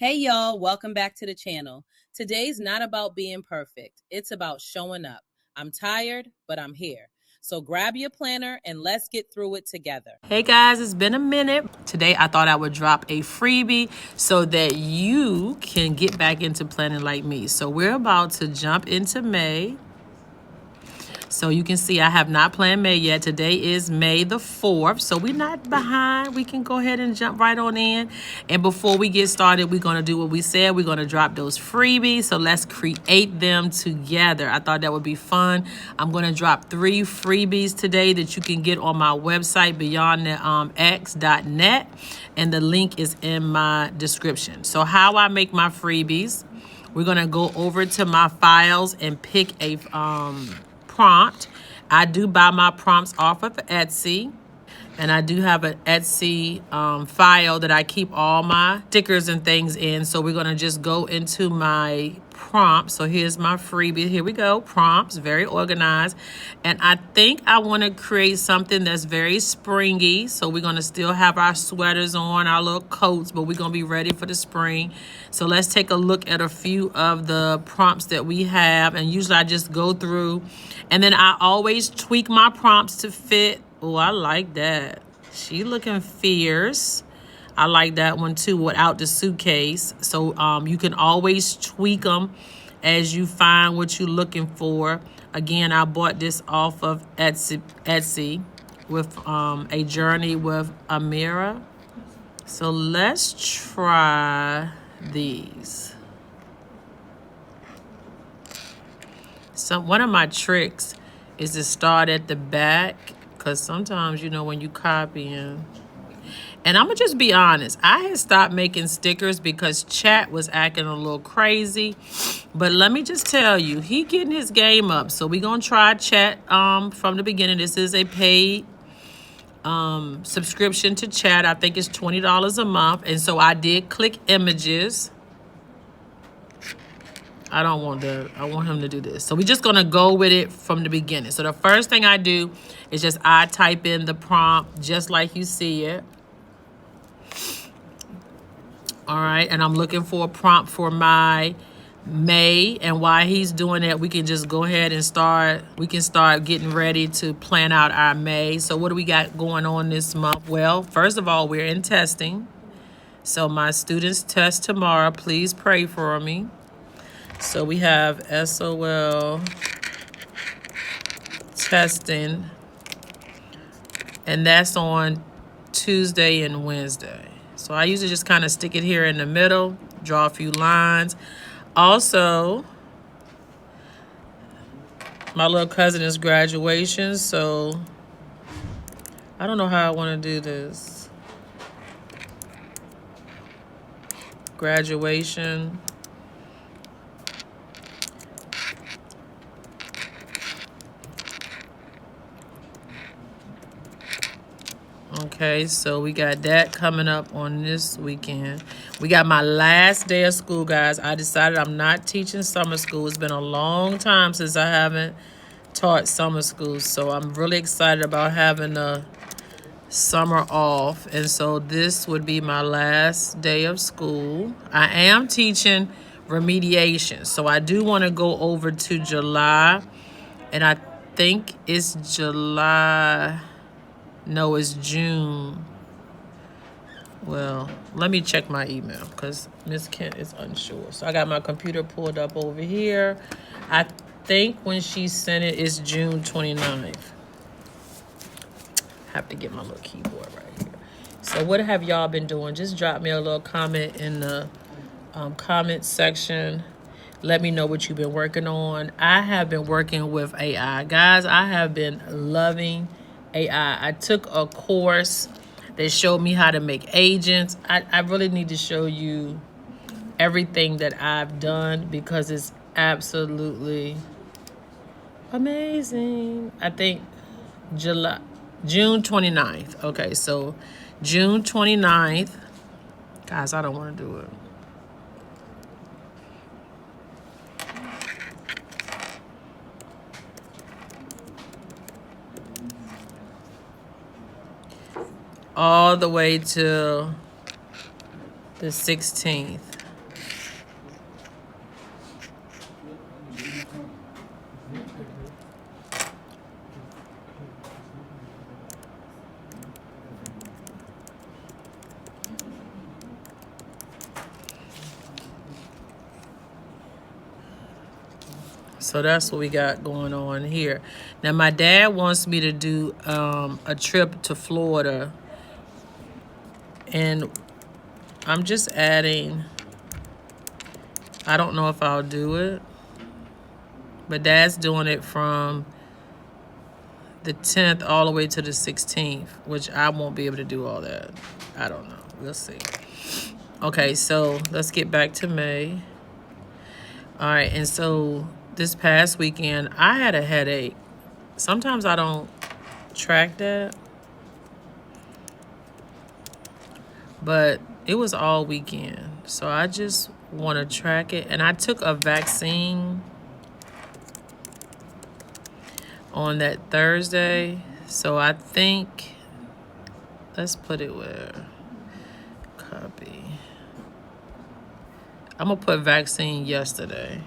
Hey y'all, welcome back to the channel. Today's not about being perfect. It's about showing up. I'm tired, but I'm here. So grab your planner and let's get through it together. Hey guys, it's been a minute. Today I thought I would drop a freebie so that you can get back into planning like me. So we're about to jump into May. So you can see I have not planned May yet. Today is May the 4th. So we're not behind. We can go ahead and jump right on in. And before we get started, we're going to do what we said. We're going to drop those freebies. So let's create them together. I thought that would be fun. I'm going to drop 3 freebies today that you can get on my website, beyondthex.net. And the link is in my description. So how I make my freebies, we're going to go over to my files and pick a prompt. I do buy my prompts off of Etsy, and I do have an Etsy file that I keep all my stickers and things in. So we're gonna just go into my prompts. So here's my freebie. Here we go, prompts, very organized. And I think I wanna create something that's very springy. So we're gonna still have our sweaters on, our little coats, but we're gonna be ready for the spring. So let's take a look at a few of the prompts that we have. And usually I just go through, and then I always tweak my prompts to fit. Oh, I like that. She looking fierce. I like that one too, without the suitcase. So you can always tweak them as you find what you're looking for. Again, I bought this off of Etsy with a journey with Amira. So let's try these. So one of my tricks is to start at the back, because sometimes, you know, when you copying. And I'm going to just be honest. I had stopped making stickers because chat was acting a little crazy. But let me just tell you, he getting his game up. So we're going to try chat from the beginning. This is a paid subscription to chat. I think it's $20 a month. And so I did click images. I don't want that. I want him to do this. So we're just going to go with it from the beginning. So the first thing I do is just I type in the prompt just like you see it. All right. And I'm looking for a prompt for my May. And while he's doing that, we can just go ahead and start. We can start getting ready to plan out our May. So what do we got going on this month? Well, first of all, we're in testing. So my students test tomorrow. Please pray for me. So we have SOL testing, and that's on Tuesday and Wednesday. So I usually just kind of stick it here in the middle, draw a few lines. Also, my little cousin is graduation, so I don't know how I want to do this. Graduation. Okay, so we got that coming up on this weekend. We got my last day of school, guys. I decided I'm not teaching summer school. It's been a long time since I haven't taught summer school. So I'm really excited about having the summer off. And so this would be my last day of school. I am teaching remediation. So I do want to go over to July. And I think it's July. No, it's June. Well, let me check my email because Miss Kent is unsure. So I got my computer pulled up over here. I think when she sent it, it's June 29th. Have to get my little keyboard right here. So what have y'all been doing? Just drop me a little comment in the comment section. Let me know what you've been working on. I have been working with AI. Guys, I have been loving AI. I took a course that showed me how to make agents. I really need to show you everything that I've done because it's absolutely amazing. I think June 29th. Okay, so June 29th. Guys, I don't want to do it. All the way to the 16th. So that's what we got going on here. Now my dad wants me to do a trip to Florida, and I'm just adding, I don't know if I'll do it, but Dad's doing it from the 10th all the way to the 16th, which I won't be able to do all that. I don't know. We'll see. Okay, so let's get back to May. All right, and so this past weekend, I had a headache. Sometimes I don't track that, but it was all weekend. So I just want to track it. And I took a vaccine on that Thursday. So I think, let's put it where, copy. I'm going to put vaccine yesterday.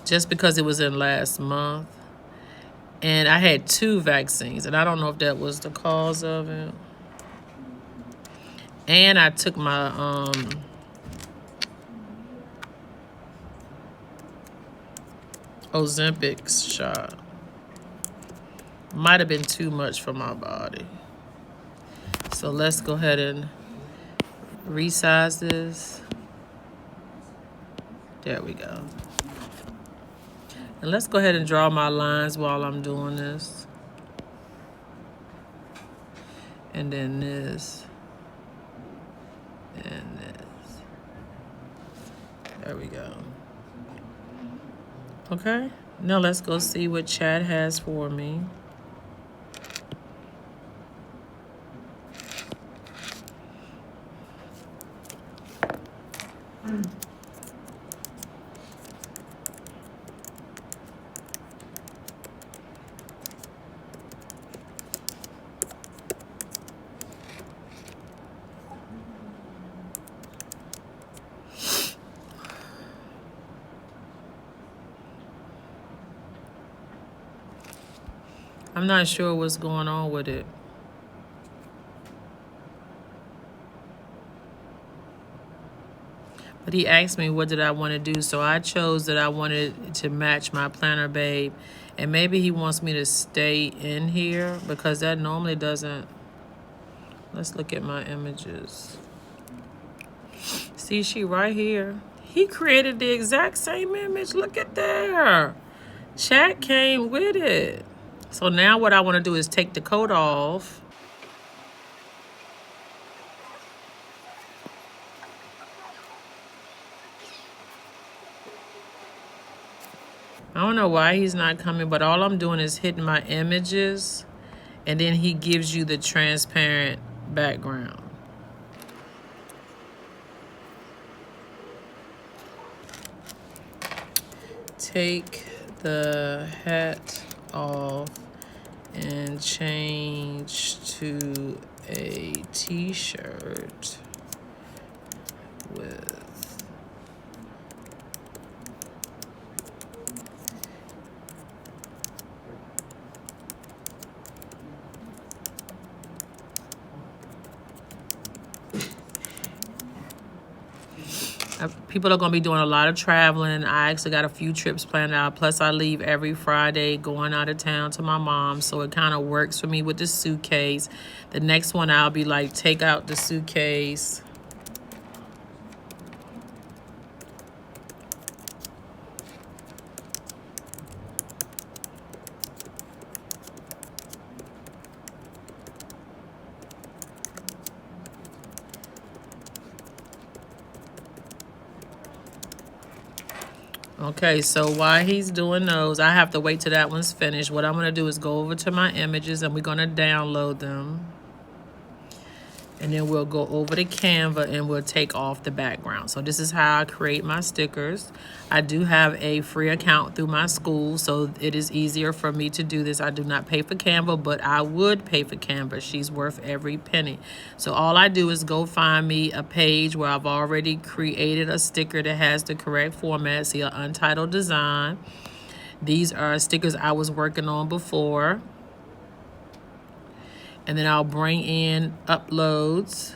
Just because it was in last month. And I had 2 vaccines, and I don't know if that was the cause of it. And I took my Ozempic shot. Might have been too much for my body. So let's go ahead and resize this. There we go. And let's go ahead and draw my lines while I'm doing this. And then this. And this. There we go. Okay. Now let's go see what chat has for me. I'm not sure what's going on with it. But he asked me what did I want to do, so I chose that I wanted to match my planner babe. And maybe he wants me to stay in here because that normally doesn't. Let's look at my images. See, she right here. He created the exact same image. Look at there. Chat came with it. So now what I want to do is take the coat off. I don't know why he's not coming, but all I'm doing is hitting my images, and then he gives you the transparent background. Take the hat off and change to a t-shirt with people are going to be doing a lot of traveling. I actually got a few trips planned out. Plus, I leave every Friday going out of town to my mom. So it kind of works for me with the suitcase. The next one, I'll be like, take out the suitcase. Okay, so while he's doing those, I have to wait till that one's finished. What I'm going to do is go over to my images and we're going to download them. And then we'll go over to Canva and we'll take off the background. So this is how I create my stickers. I do have a free account through my school, so it is easier for me to do this. I do not pay for Canva, but I would pay for Canva. She's worth every penny. So all I do is go find me a page where I've already created a sticker that has the correct format. See, an untitled design. These are stickers I was working on before. And then I'll bring in uploads.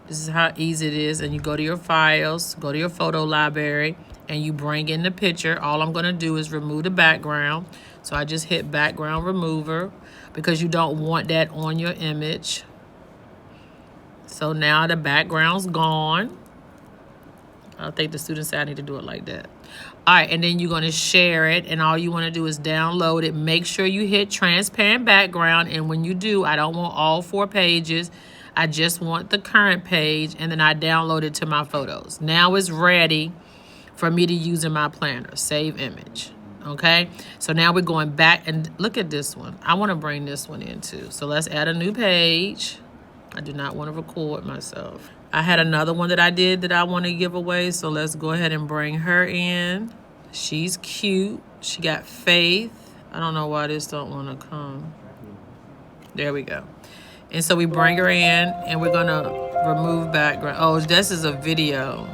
This is how easy it is. And you go to your files, go to your photo library, and you bring in the picture. All I'm going to do is remove the background. So I just hit background remover because you don't want that on your image. So now the background's gone. I think the students say I need to do it like that. All right, and then you're going to share it, and all you want to do is download it. Make sure you hit transparent background, and when you do, I don't want all 4 pages. I just want the current page, and then I download it to my photos. Now it's ready for me to use in my planner. Save image. Okay, so now we're going back, and look at this one. I want to bring this one in too. So let's add a new page. I do not want to record myself. I had another one that I did that I want to give away, so let's go ahead and bring her in. She's cute. She got faith. I don't know why this don't want to come. There we go. And so we bring her in, and we're going to remove background. Oh, this is a video.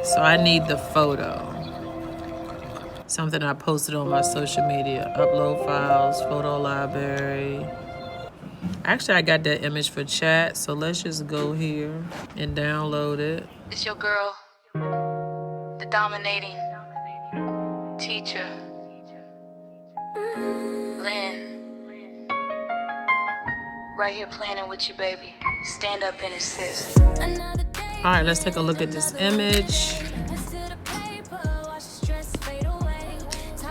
So I need the photo. Something I posted on my social media. Upload files, photo library. Actually, I got that image for chat, so let's just go here and download it. It's your girl, the dominating teacher, Lynn. Right here planning with you, baby. Stand up and assist. All right, let's take a look at this image.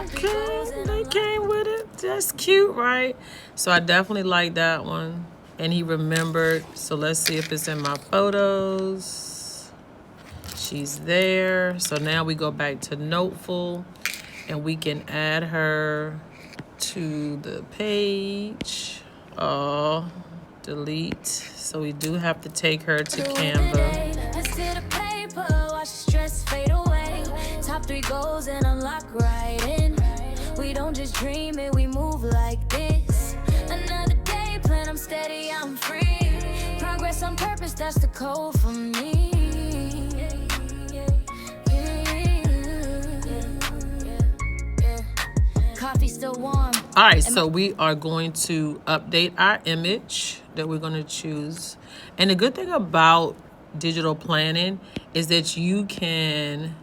Okay, they came with it. That's cute, right? So I definitely like that one. And he remembered. So let's see if it's in my photos. She's there. So now we go back to Noteful, and we can add her to the page. Oh, delete. So we do have to take her to Canva. Top 3 goals and unlock right in. We don't just dream it, we move like this. Another day, plan, I'm steady, I'm free. Progress on purpose, that's the code for me. Coffee still warm. All right, so we are going to update our image that we're going to choose. And the good thing about digital planning is that you can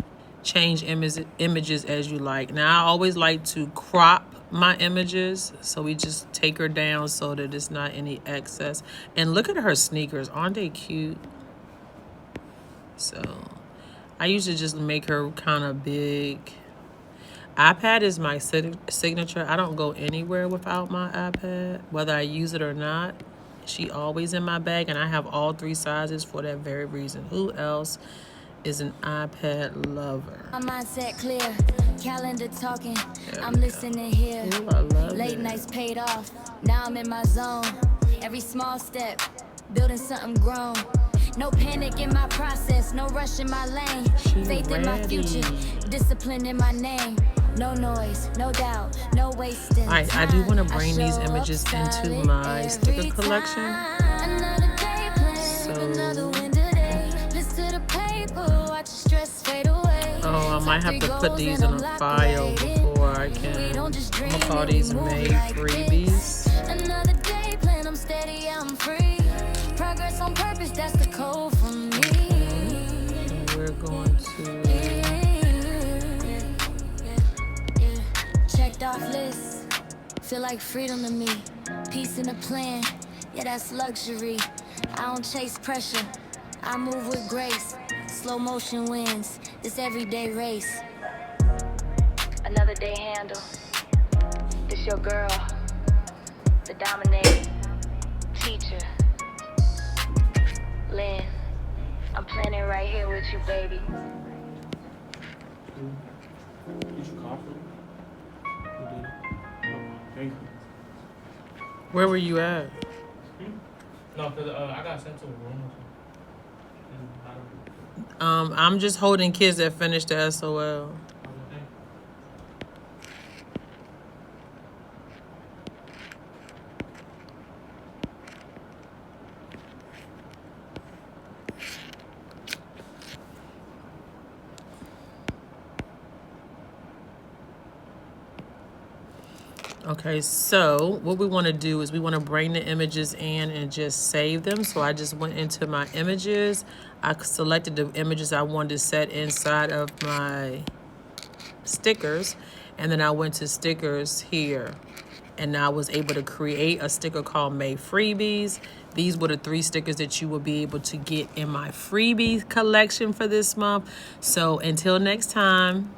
change images as you like. Now, I always like to crop my images, so we just take her down so that it's not any excess. And look at her sneakers. Aren't they cute? So I usually just make her kind of big. iPad is my signature. I don't go anywhere without my iPad, whether I use it or not. She always in my bag, and I have all 3 sizes for that very reason. Who else is an iPad lover? My mindset clear, calendar talking. I'm listening here. Ooh, I love Late it. nights paid off. Now I'm in my zone. Every small step, building something grown. No panic in my process, no rush in my lane. Faith in my future, discipline in my name. No noise, no doubt, no wasting. All right, I do want to bring these images into my sticker collection. Oh, I might have to put these in a file before I can. I'm gonna call these May Freebies. Another day plan, I'm steady, I'm free. Progress on purpose, that's the code for me. And we're going to. Checked off list, feel like freedom to me. Peace in a plan, yeah, that's luxury. I don't chase pressure, I move with grace. Slow motion wins, this everyday race. Another day handle, this your girl, the dominating teacher, Lynn. I'm planning right here with you, baby. Did you cough? You did. Thank you. Where were you at? No, because I got sent to a room or something. I'm just holding kids that finished the SOL. Okay, so what we want to do is we want to bring the images in and just save them. So I just went into my images. I selected the images I wanted to set inside of my stickers. And then I went to stickers here. And I was able to create a sticker called Made Freebies. These were the 3 stickers that you will be able to get in my freebies collection for this month. So until next time.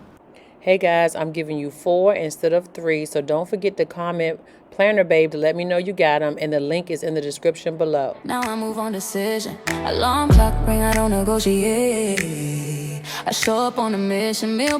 Hey guys, I'm giving you 4 instead of 3, so don't forget to comment Planner Babe to let me know you got them, and the link is in the description below. Now I move on decision. Alarm clock ring, I don't negotiate. I show up on a mission, meal